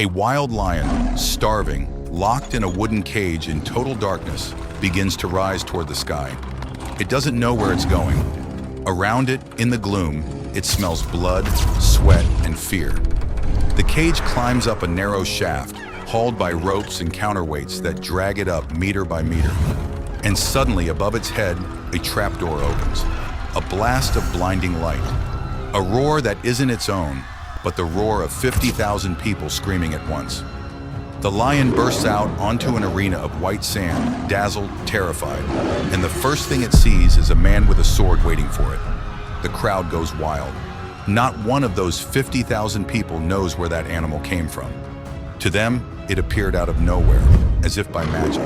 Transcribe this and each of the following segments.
A wild lion, starving, locked in a wooden cage in total darkness, begins to rise toward the sky. It doesn't know where it's going. Around it, in the gloom, it smells blood, sweat, and fear. The cage climbs up a narrow shaft, hauled by ropes and counterweights that drag it up meter by meter. And suddenly, above its head, a trapdoor opens. A blast of blinding light. A roar that isn't its own, but the roar of 50,000 people screaming at once. The lion bursts out onto an arena of white sand, dazzled, terrified, and the first thing it sees is a man with a sword waiting for it. The crowd goes wild. Not one of those 50,000 people knows where that animal came from. To them, it appeared out of nowhere, as if by magic.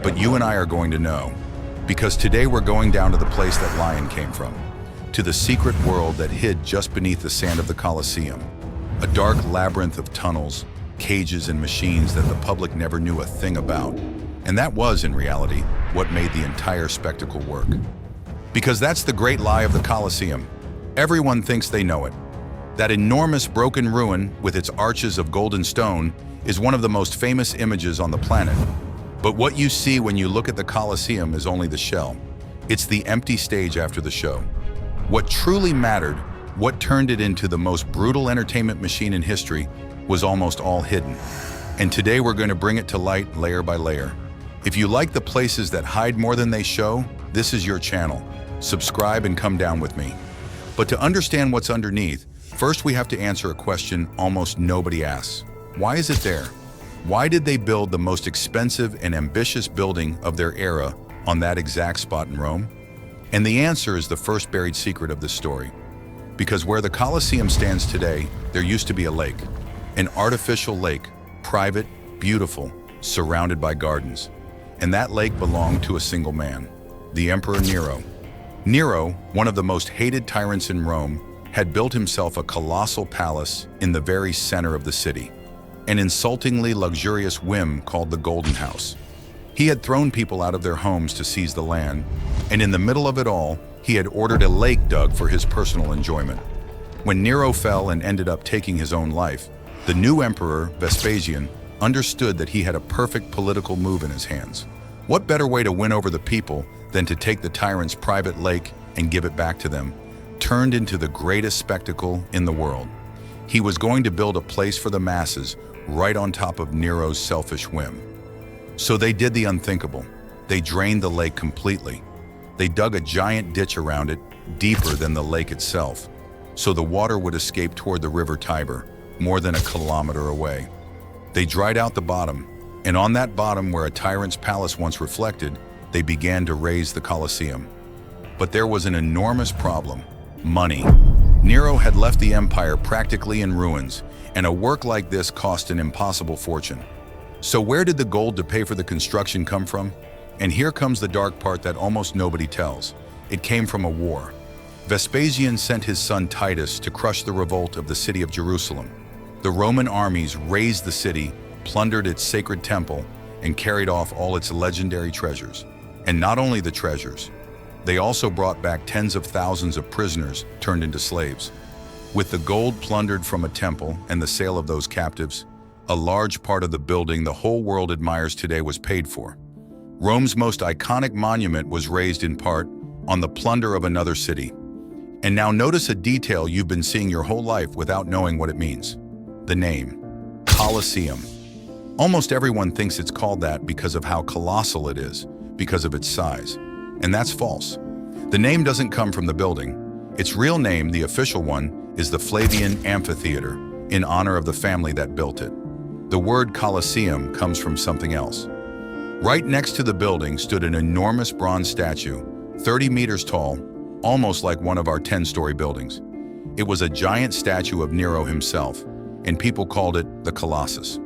But you and I are going to know, because today we're going down to the place that lion came from, to the secret world that hid just beneath the sand of the Colosseum, a dark labyrinth of tunnels, cages, and machines that the public never knew a thing about. And that was, in reality, what made the entire spectacle work. Because that's the great lie of the Colosseum. Everyone thinks they know it. That enormous broken ruin with its arches of golden stone is one of the most famous images on the planet. But what you see when you look at the Colosseum is only the shell. It's the empty stage after the show. What truly mattered, what turned it into the most brutal entertainment machine in history, was almost all hidden. And today we're going to bring it to light layer by layer. If you like the places that hide more than they show, this is your channel. Subscribe and come down with me. But to understand what's underneath, first we have to answer a question almost nobody asks. Why is it there? Why did they build the most expensive and ambitious building of their era on that exact spot in Rome? And the answer is the first buried secret of this story. Because where the Colosseum stands today, there used to be a lake. An artificial lake, private, beautiful, surrounded by gardens. And that lake belonged to a single man, the Emperor Nero. Nero, one of the most hated tyrants in Rome, had built himself a colossal palace in the very center of the city, an insultingly luxurious whim called the Golden House. He had thrown people out of their homes to seize the land, and in the middle of it all, he had ordered a lake dug for his personal enjoyment. When Nero fell and ended up taking his own life, the new emperor, Vespasian, understood that he had a perfect political move in his hands. What better way to win over the people than to take the tyrant's private lake and give it back to them, turned into the greatest spectacle in the world. He was going to build a place for the masses right on top of Nero's selfish whim. So they did the unthinkable. They drained the lake completely. They dug a giant ditch around it, deeper than the lake itself, so the water would escape toward the river Tiber, more than a kilometer away. They dried out the bottom, and on that bottom where a tyrant's palace once reflected, they began to raise the Colosseum. But there was an enormous problem: money. Nero had left the empire practically in ruins, and a work like this cost an impossible fortune. So where did the gold to pay for the construction come from? And here comes the dark part that almost nobody tells. It came from a war. Vespasian sent his son Titus to crush the revolt of the city of Jerusalem. The Roman armies razed the city, plundered its sacred temple, and carried off all its legendary treasures. And not only the treasures, they also brought back tens of thousands of prisoners turned into slaves. With the gold plundered from a temple and the sale of those captives, a large part of the building the whole world admires today was paid for. Rome's most iconic monument was raised in part on the plunder of another city. And now notice a detail you've been seeing your whole life without knowing what it means. The name, Colosseum. Almost everyone thinks it's called that because of how colossal it is, because of its size. And that's false. The name doesn't come from the building. Its real name, the official one, is the Flavian Amphitheater, in honor of the family that built it. The word Colosseum comes from something else. Right next to the building stood an enormous bronze statue, 30 meters tall, almost like one of our 10-story buildings. It was a giant statue of Nero himself, and people called it the Colossus.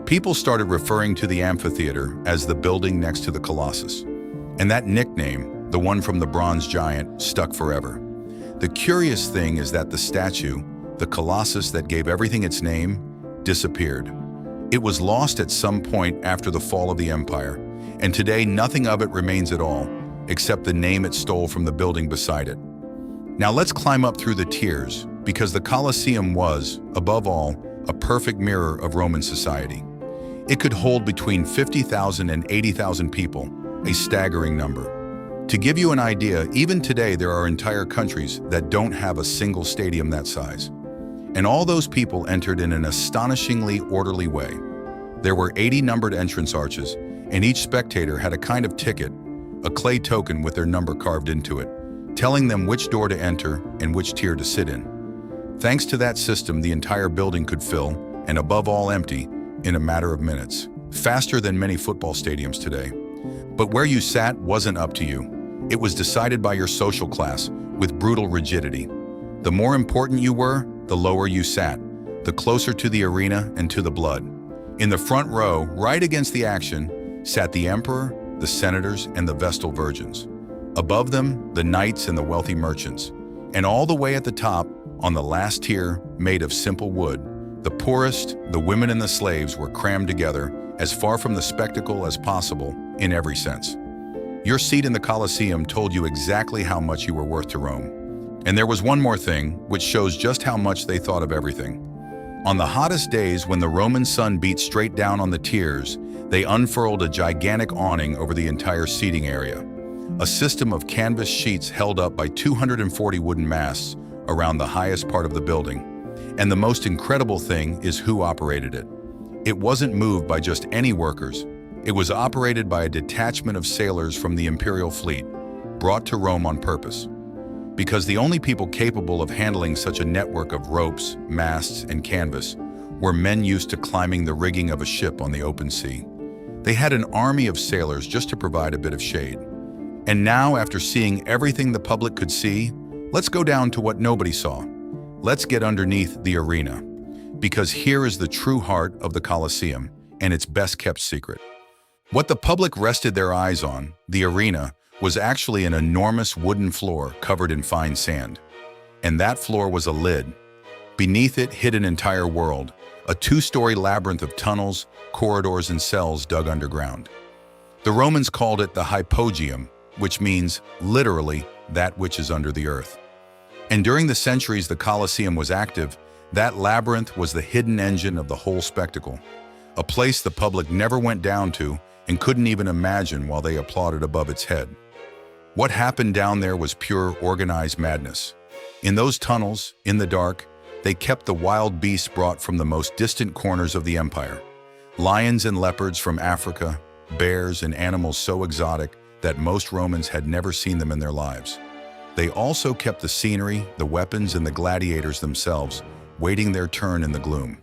People started referring to the amphitheater as the building next to the Colossus. And that nickname, the one from the bronze giant, stuck forever. The curious thing is that the statue, the Colossus that gave everything its name, disappeared. It was lost at some point after the fall of the empire, and today nothing of it remains at all, except the name it stole from the building beside it. Now let's climb up through the tiers, because the Colosseum was, above all, a perfect mirror of Roman society. It could hold between 50,000 and 80,000 people, a staggering number. To give you an idea, even today there are entire countries that don't have a single stadium that size. And all those people entered in an astonishingly orderly way. There were 80 numbered entrance arches, and each spectator had a kind of ticket, a clay token with their number carved into it, telling them which door to enter and which tier to sit in. Thanks to that system, the entire building could fill, and above all empty, in a matter of minutes, faster than many football stadiums today. But where you sat wasn't up to you. It was decided by your social class with brutal rigidity. The more important you were, the lower you sat, the closer to the arena and to the blood. In the front row, right against the action, sat the emperor, the senators, and the Vestal virgins. Above them, the knights and the wealthy merchants. And all the way at the top, on the last tier, made of simple wood, the poorest, the women and the slaves were crammed together, as far from the spectacle as possible, in every sense. Your seat in the Colosseum told you exactly how much you were worth to Rome. And there was one more thing, which shows just how much they thought of everything. On the hottest days when the Roman sun beat straight down on the tiers, they unfurled a gigantic awning over the entire seating area. A system of canvas sheets held up by 240 wooden masts around the highest part of the building. And the most incredible thing is who operated it. It wasn't moved by just any workers. It was operated by a detachment of sailors from the imperial fleet, brought to Rome on purpose. Because the only people capable of handling such a network of ropes, masts, and canvas were men used to climbing the rigging of a ship on the open sea. They had an army of sailors just to provide a bit of shade. And now, after seeing everything the public could see, let's go down to what nobody saw. Let's get underneath the arena, because here is the true heart of the Colosseum and its best-kept secret. What the public rested their eyes on, the arena, was actually an enormous wooden floor covered in fine sand. And that floor was a lid. Beneath it hid an entire world, a two-story labyrinth of tunnels, corridors, and cells dug underground. The Romans called it the hypogeum, which means, literally, that which is under the earth. And during the centuries the Colosseum was active, that labyrinth was the hidden engine of the whole spectacle, a place the public never went down to and couldn't even imagine while they applauded above its head. What happened down there was pure organized madness. In those tunnels, in the dark, they kept the wild beasts brought from the most distant corners of the empire. Lions and leopards from Africa, bears and animals so exotic that most Romans had never seen them in their lives. They also kept the scenery, the weapons, and the gladiators themselves, waiting their turn in the gloom.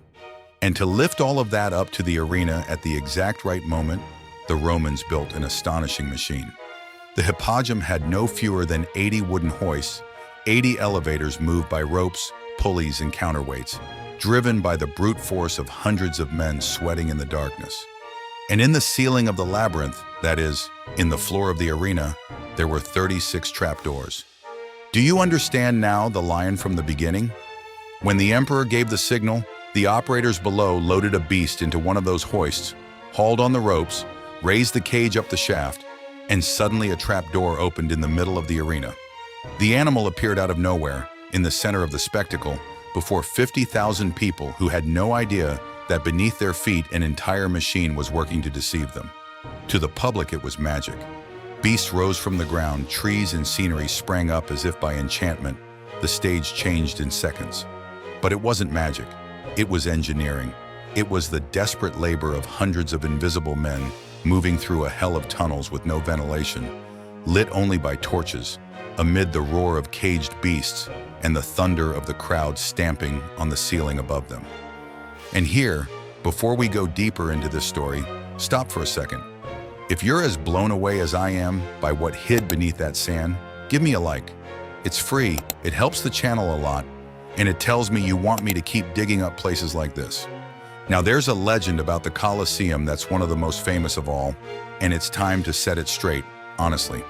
And to lift all of that up to the arena at the exact right moment, the Romans built an astonishing machine. The hypogeum had no fewer than 80 wooden hoists, 80 elevators moved by ropes, pulleys, and counterweights, driven by the brute force of hundreds of men sweating in the darkness. And in the ceiling of the labyrinth, that is, in the floor of the arena, there were 36 trapdoors. Do you understand now the line from the beginning? When the emperor gave the signal, the operators below loaded a beast into one of those hoists, hauled on the ropes, raised the cage up the shaft, and suddenly a trapdoor opened in the middle of the arena. The animal appeared out of nowhere, in the center of the spectacle, before 50,000 people who had no idea that beneath their feet an entire machine was working to deceive them. To the public, it was magic. Beasts rose from the ground, trees and scenery sprang up as if by enchantment. The stage changed in seconds. But it wasn't magic. It was engineering. It was the desperate labor of hundreds of invisible men moving through a hell of tunnels with no ventilation, lit only by torches, amid the roar of caged beasts and the thunder of the crowd stamping on the ceiling above them. And here, before we go deeper into this story, stop for a second. If you're as blown away as I am by what hid beneath that sand, give me a like. It's free, it helps the channel a lot, and it tells me you want me to keep digging up places like this. Now there's a legend about the Colosseum that's one of the most famous of all, and it's time to set it straight, honestly.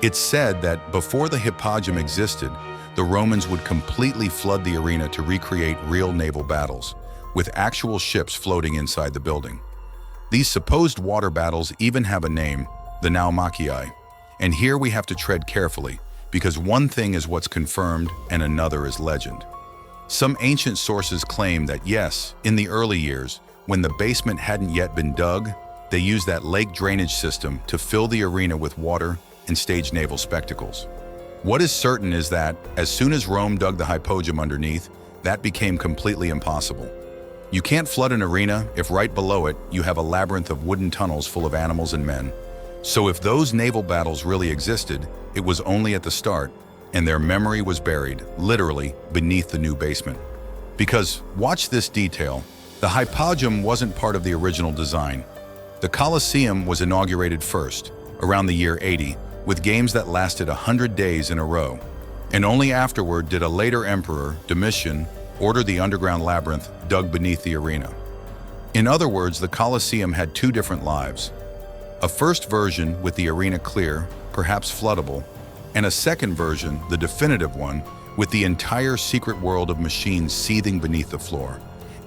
It's said that before the hypogeum existed, the Romans would completely flood the arena to recreate real naval battles, with actual ships floating inside the building. These supposed water battles even have a name, the naumachii. And here we have to tread carefully, because one thing is what's confirmed and another is legend. Some ancient sources claim that yes, in the early years, when the basement hadn't yet been dug, they used that lake drainage system to fill the arena with water and stage naval spectacles. What is certain is that, as soon as Rome dug the hypogeum underneath, that became completely impossible. You can't flood an arena if right below it you have a labyrinth of wooden tunnels full of animals and men. So if those naval battles really existed, it was only at the start, and their memory was buried, literally, beneath the new basement. Because, watch this detail, the hypogeum wasn't part of the original design. The Colosseum was inaugurated first, around the year 80, with games that lasted 100 days in a row. And only afterward did a later emperor, Domitian, order the underground labyrinth dug beneath the arena. In other words, the Colosseum had two different lives. A first version with the arena clear, perhaps floodable, and a second version, the definitive one, with the entire secret world of machines seething beneath the floor.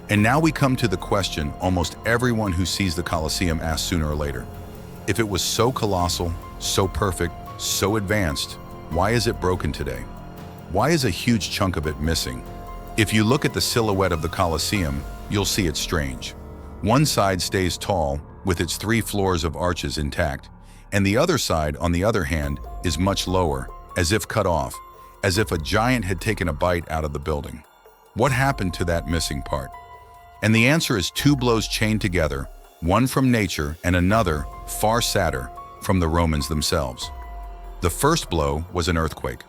And now we come to the question almost everyone who sees the Colosseum asks sooner or later. If it was so colossal, so perfect, so advanced, why is it broken today? Why is a huge chunk of it missing? If you look at the silhouette of the Colosseum, you'll see it's strange. One side stays tall, with its 3 floors of arches intact, and the other side, on the other hand, is much lower, as if cut off, as if a giant had taken a bite out of the building. What happened to that missing part? And the answer is 2 blows chained together, one from nature and another, far sadder, from the Romans themselves. The first blow was an earthquake.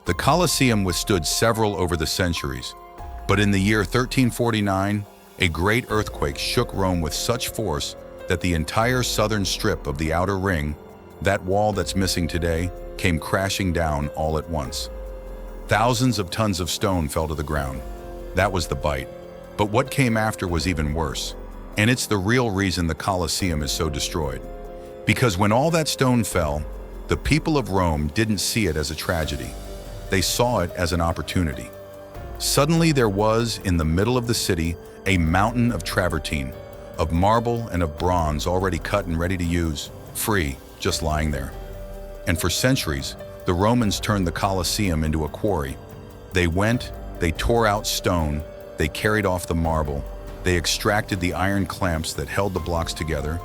The Colosseum withstood several over the centuries, but in the year 1349, a great earthquake shook Rome with such force that the entire southern strip of the outer ring, that wall that's missing today, came crashing down all at once. Thousands of tons of stone fell to the ground. That was the bite. But what came after was even worse. And it's the real reason the Colosseum is so destroyed. Because when all that stone fell, the people of Rome didn't see it as a tragedy. They saw it as an opportunity. Suddenly there was, in the middle of the city, a mountain of travertine, of marble and of bronze already cut and ready to use, free, just lying there. And for centuries, the Romans turned the Colosseum into a quarry. They went, they tore out stone, they carried off the marble, they extracted the iron clamps that held the blocks together,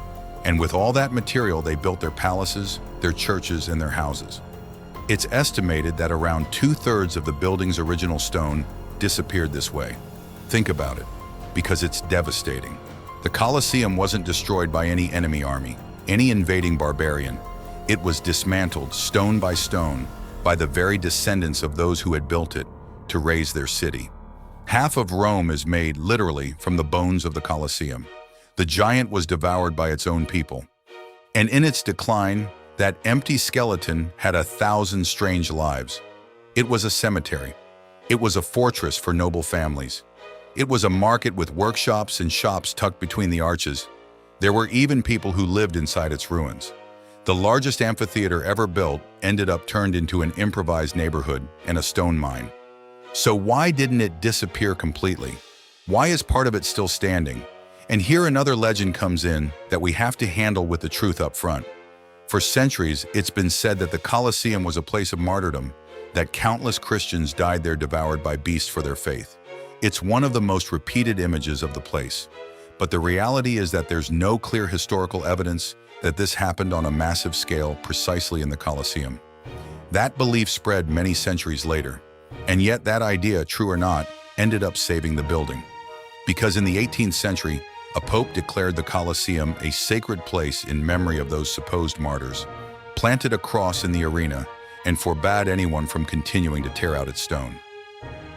and with all that material they built their palaces, their churches, and their houses. It's estimated that around 2/3 of the building's original stone disappeared this way. Think about it, because it's devastating. The Colosseum wasn't destroyed by any enemy army, any invading barbarian. It was dismantled, stone by stone, by the very descendants of those who had built it to raise their city. Half of Rome is made, literally, from the bones of the Colosseum. The giant was devoured by its own people. And in its decline, that empty skeleton had 1,000 strange lives. It was a cemetery. It was a fortress for noble families. It was a market with workshops and shops tucked between the arches. There were even people who lived inside its ruins. The largest amphitheater ever built ended up turned into an improvised neighborhood and a stone mine. So why didn't it disappear completely? Why is part of it still standing? And here another legend comes in that we have to handle with the truth up front. For centuries, it's been said that the Colosseum was a place of martyrdom, that countless Christians died there devoured by beasts for their faith. It's one of the most repeated images of the place. But the reality is that there's no clear historical evidence that this happened on a massive scale precisely in the Colosseum. That belief spread many centuries later, and yet that idea, true or not, ended up saving the building. Because in the 18th century, a pope declared the Colosseum a sacred place in memory of those supposed martyrs, planted a cross in the arena, and forbade anyone from continuing to tear out its stone.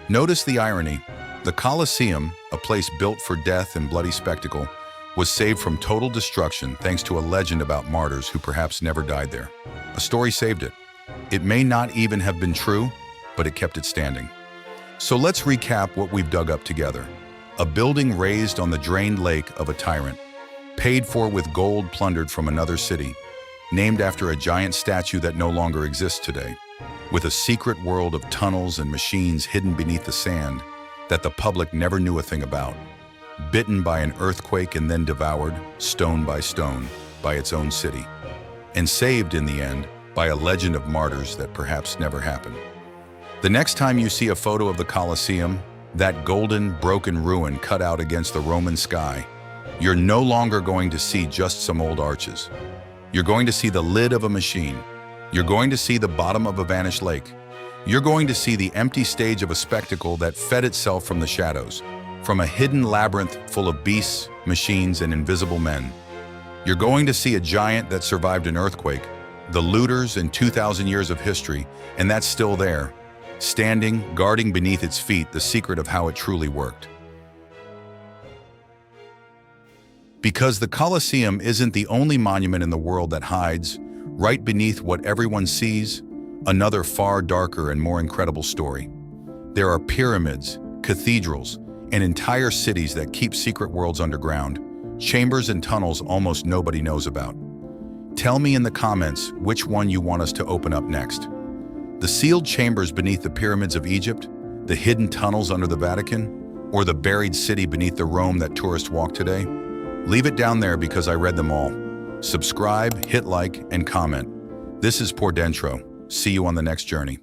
Notice the irony. The Colosseum, a place built for death and bloody spectacle, was saved from total destruction thanks to a legend about martyrs who perhaps never died there. A story saved it. It may not even have been true, but it kept it standing. So let's recap what we've dug up together. A building raised on the drained lake of a tyrant, paid for with gold plundered from another city, named after a giant statue that no longer exists today, with a secret world of tunnels and machines hidden beneath the sand that the public never knew a thing about, bitten by an earthquake and then devoured, stone, by its own city, and saved in the end by a legend of martyrs that perhaps never happened. The next time you see a photo of the Colosseum, that golden, broken ruin cut out against the Roman sky, you're no longer going to see just some old arches. You're going to see the lid of a machine. You're going to see the bottom of a vanished lake. You're going to see the empty stage of a spectacle that fed itself from the shadows, from a hidden labyrinth full of beasts, machines, and invisible men. You're going to see a giant that survived an earthquake, the looters and 2,000 years of history, and that's still there, standing, guarding beneath its feet the secret of how it truly worked. Because the Colosseum isn't the only monument in the world that hides, right beneath what everyone sees, another far darker and more incredible story. There are pyramids, cathedrals, and entire cities that keep secret worlds underground, chambers and tunnels almost nobody knows about. Tell me in the comments which one you want us to open up next. The sealed chambers beneath the pyramids of Egypt, the hidden tunnels under the Vatican, or the buried city beneath the Rome that tourists walk today? Leave it down there because I read them all. Subscribe, hit like, and comment. This is Por Dentro. See you on the next journey.